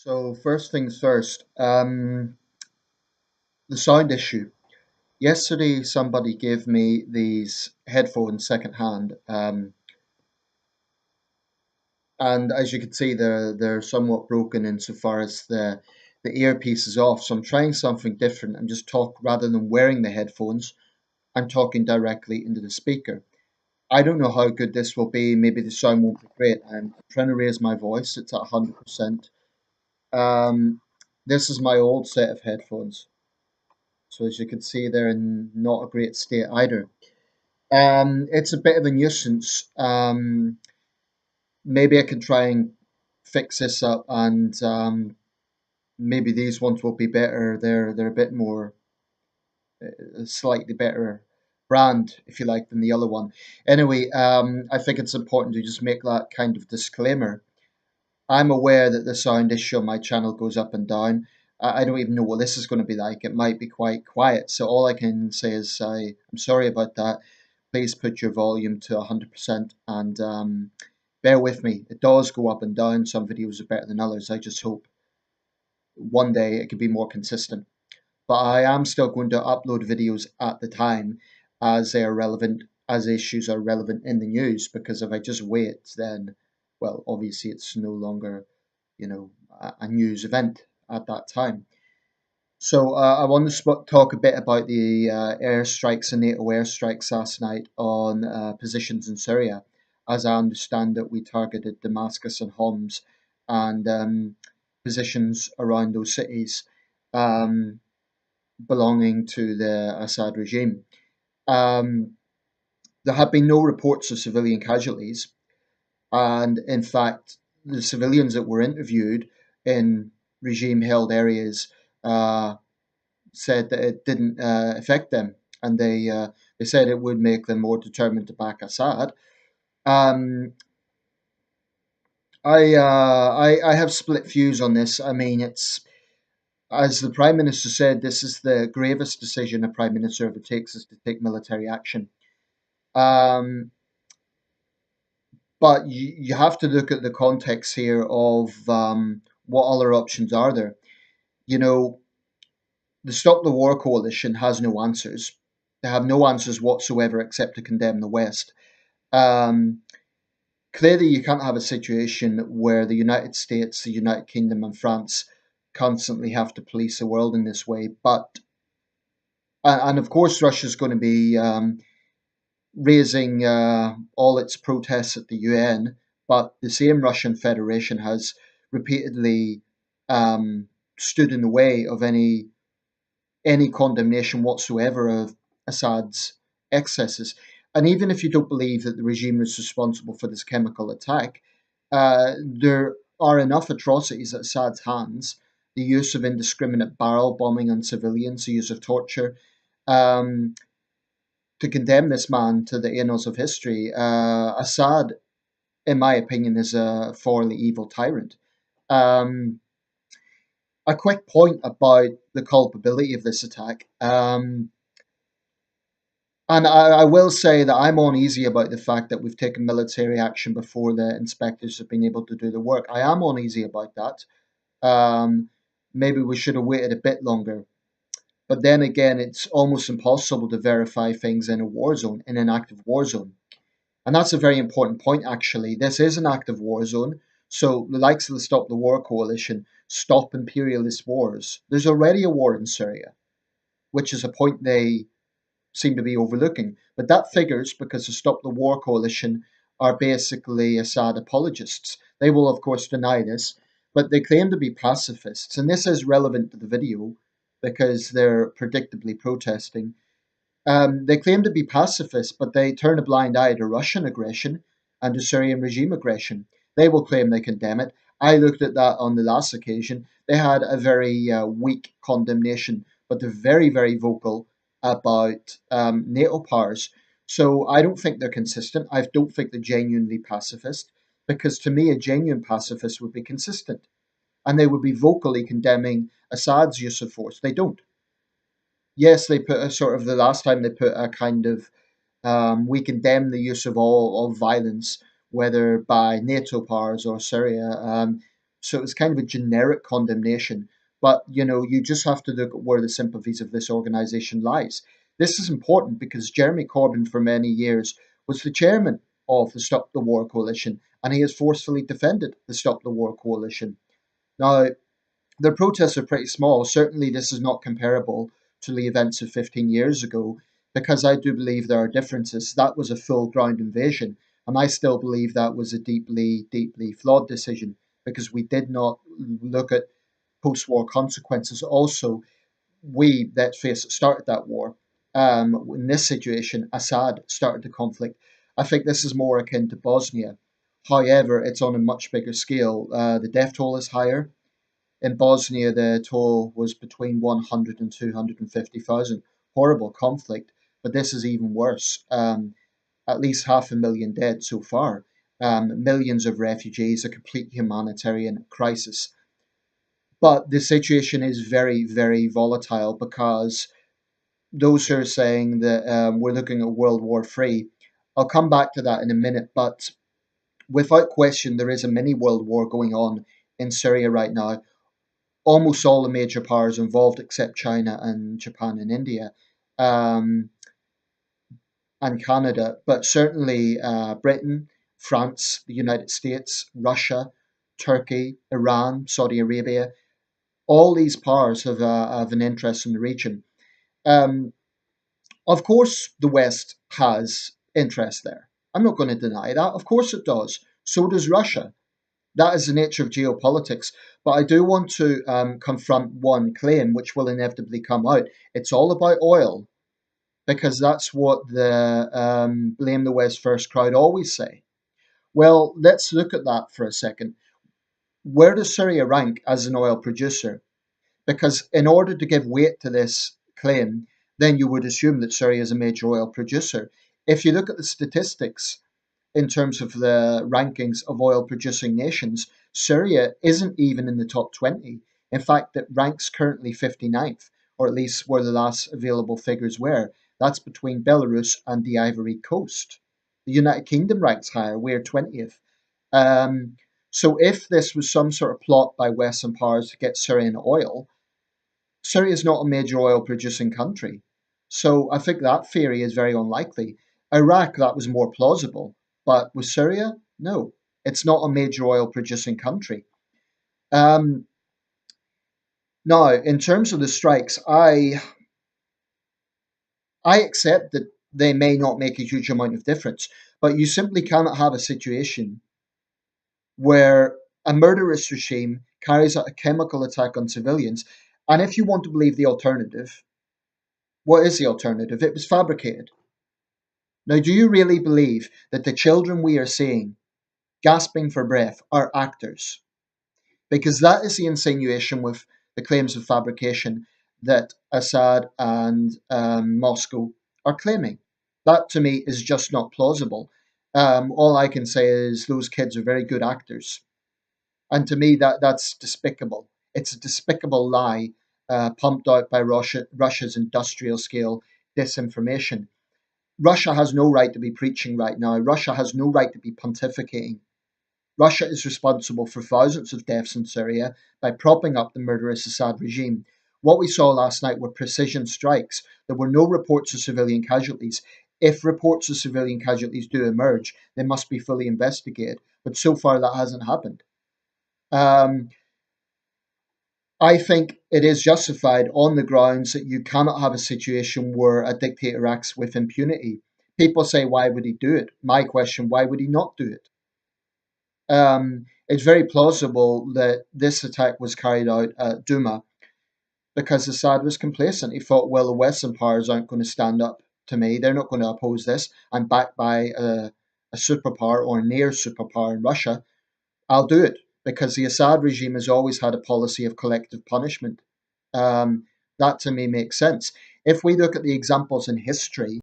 So first things first, the sound issue. Yesterday, somebody gave me these headphones secondhand, and as you can see, they're somewhat broken insofar as the earpiece is off. So I'm trying something different. I'm just talk rather than wearing the headphones. I'm talking directly into the speaker. I don't know how good this will be. Maybe the sound won't be great. I'm trying to raise my voice. It's at 100%. Um, this is my old set of headphones. So as you can see, they're in not a great state either. It's a bit of a nuisance. Maybe I can try and fix this up, and maybe these ones will be better. They're a bit more, slightly better brand, if you like, than the other one. Anyway, I think it's important to just make that kind of disclaimer. I'm aware that the sound issue on my channel goes up and down. I don't even know what this is going to be like. It might be quite quiet. So all I can say is I'm sorry about that. Please put your volume to 100% and bear with me. It does go up and down. Some videos are better than others. I just hope one day it could be more consistent. But I am still going to upload videos at the time as they are relevant, as issues are relevant in the news. Because if I just wait, then, well, obviously it's no longer, a news event at that time. So I want to talk a bit about the airstrikes and NATO airstrikes last night on positions in Syria. As I understand it, we targeted Damascus and Homs and positions around those cities um, belonging to the Assad regime. Um, there have been no reports of civilian casualties, and in fact, the civilians that were interviewed in regime-held areas uh, said that it didn't affect them, and they said it would make them more determined to back Assad. Um, I have split views on this. I mean, it's as the prime minister said, this is the gravest decision a prime minister ever takes is to take military action. Um, but you have to look at the context here of what other options are there. You know, the Stop the War coalition has no answers. They have no answers whatsoever except to condemn the West. Um, Clearly, you can't have a situation where the United States, the United Kingdom, and France constantly have to police the world in this way. But and of course, Russia's going to be raising all its protests at the UN. But the same Russian Federation has repeatedly stood in the way of any condemnation whatsoever of Assad's excesses. And even if you don't believe that the regime is responsible for this chemical attack, there are enough atrocities at Assad's hands, the use of indiscriminate barrel bombing on civilians, the use of torture, um, to condemn this man to the annals of history. Assad, in my opinion, is a thoroughly evil tyrant. Um, a quick point about the culpability of this attack. And I will say that I'm uneasy about the fact that we've taken military action before the inspectors have been able to do the work. I am uneasy about that. Um, Maybe we should have waited a bit longer. But then again, it's almost impossible to verify things in a war zone, in an active war zone. And that's a very important point, actually. This is an active war zone. So the likes of the Stop the War coalition, stop imperialist wars. There's already a war in Syria, which is a point they seem to be overlooking. But that figures because the Stop the War coalition are basically Assad apologists. They will, of course, deny this, but they claim to be pacifists. And this is relevant to the video because they're predictably protesting. They claim to be pacifists, but they turn a blind eye to Russian aggression and to Syrian regime aggression. They will claim they condemn it. I looked at that on the last occasion. They had a very weak condemnation, but they're very, very vocal about NATO powers. So I don't think they're consistent. I don't think they're genuinely pacifist, because to me, a genuine pacifist would be consistent and they would be vocally condemning Assad's use of force. They don't. Yes, they put a sort of the last time they put a kind of we condemn the use of all violence, whether by NATO powers or Syria. So it's kind of a generic condemnation. But you just have to look at where the sympathies of this organization lies. This is important because Jeremy Corbyn, for many years, was the chairman of the Stop the War Coalition, and he has forcefully defended the Stop the War Coalition. Now, their protests are pretty small. Certainly, this is not comparable to the events of 15 years ago, because I do believe there are differences. That was a full ground invasion, and I still believe that was a deeply, deeply flawed decision because we did not look at post war consequences. Also, we, let's face it, started that war. In this situation, Assad started the conflict. I think this is more akin to Bosnia. However, it's on a much bigger scale. The death toll is higher. In Bosnia, the toll was between 100 and 250,000. Horrible conflict, but this is even worse. At least 500,000 dead so far. Millions of refugees, a complete humanitarian crisis. But the situation is very, very volatile because those who are saying that we're looking at World War III, I'll come back to that in a minute, but without question, there is a mini World War going on in Syria right now. Almost all the major powers involved, except China and Japan and India, um, and Canada, but certainly Britain, France, the United States, Russia, Turkey, Iran, Saudi Arabia. All these powers have an interest in the region. Um, of course, the West has interest there. I'm not going to deny that. Of course, it does. So does Russia. That is the nature of geopolitics. But I do want to confront one claim, which will inevitably come out. It's all about oil, because that's what the blame the West first crowd always say. Well, let's look at that for a second. Where does Syria rank as an oil producer? Because in order to give weight to this claim, then you would assume that Syria is a major oil producer. If you look at the statistics, in terms of the rankings of oil producing nations, Syria isn't even in the top 20. In fact, it ranks currently 59th, or at least where the last available figures were. That's between Belarus and the Ivory Coast. The United Kingdom ranks higher, we're 20th. Um, so if this was some sort of plot by Western powers to get Syrian oil, Syria is not a major oil producing country. So I think that theory is very unlikely. Iraq, that was more plausible. But with Syria, no, it's not a major oil producing country. Um, Now, in terms of the strikes, I accept that they may not make a huge amount of difference, but you simply cannot have a situation where a murderous regime carries out a chemical attack on civilians. And if you want to believe the alternative, what is the alternative? It was fabricated. Now, do you really believe that the children we are seeing gasping for breath are actors? Because that is the insinuation with the claims of fabrication that Assad and Moscow are claiming. That to me is just not plausible. All I can say is those kids are very good actors, and to me that's despicable. It's a despicable lie pumped out by Russia's industrial scale disinformation. Russia has no right to be preaching right now. Russia has no right to be pontificating. Russia is responsible for thousands of deaths in Syria by propping up the murderous Assad regime. What we saw last night were precision strikes. There were no reports of civilian casualties. If reports of civilian casualties do emerge, they must be fully investigated. But so far, that hasn't happened. Um, I think it is justified on the grounds that you cannot have a situation where a dictator acts with impunity. People say, why would he do it? My question, why would he not do it? It's very plausible that this attack was carried out at Duma because Assad was complacent. He thought, well, the Western powers aren't going to stand up to me. They're not going to oppose this. I'm backed by a superpower or near superpower in Russia. I'll do it because the Assad regime has always had a policy of collective punishment. That to me makes sense. If we look at the examples in history,